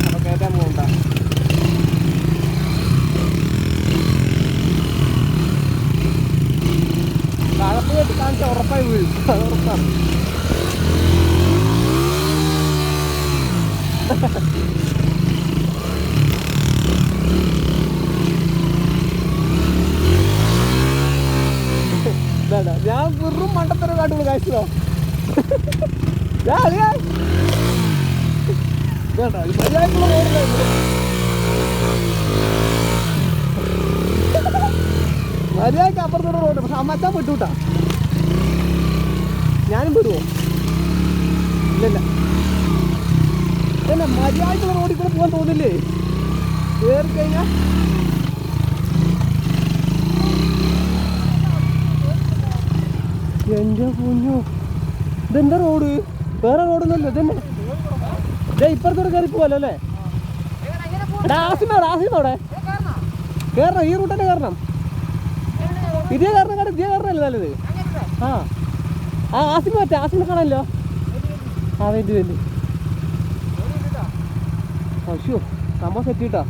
അപ്പൊ കയറ്റാൻ പോകണ്ട. തഴപ്പ് കെട്ടി കാണിച്ച ഉറപ്പായി വീഴും, അത് ഉറപ്പാണ്. ഞാൻ വെറും മണ്ടത്തരം കാട്ടുള്ളൂ കാഴ്ചോ. മര്യാദക്കുള്ള റോഡിലായിരുന്നു, മര്യാദക്ക് അപ്പുറത്തോടെ റോഡ്. പക്ഷെ അമ്മച്ചാൻ വിട്ടുവിട്ടാ, ഞാനും വിടുവോ? ഇല്ലല്ല, അല്ല മര്യാദക്കുള്ള റോഡിൽ കൂടെ പോകാൻ തോന്നില്ലേ? കയറി കഴിഞ്ഞാ എന്റെ കുഞ്ഞു, ഇതെന്താ റോഡ്? വേറെ റോഡൊന്നുമല്ല ഇതന്നെ. ഇപ്പുറത്തോടെ കയറി പോവല്ലോ അല്ലേ? ആസിമവിടെ കയറണം, ഈ റൂട്ട് തന്നെ കയറണം. ഇതേ കയറണം, കട ഇതേ കയറണല്ലേ നല്ലത്. ആസിമ പറ്റേ, ആസിമ കാണാമല്ലോ. ആ വേണ്ടി അയ്യോ സംഭവം സെറ്റിട്ടാ.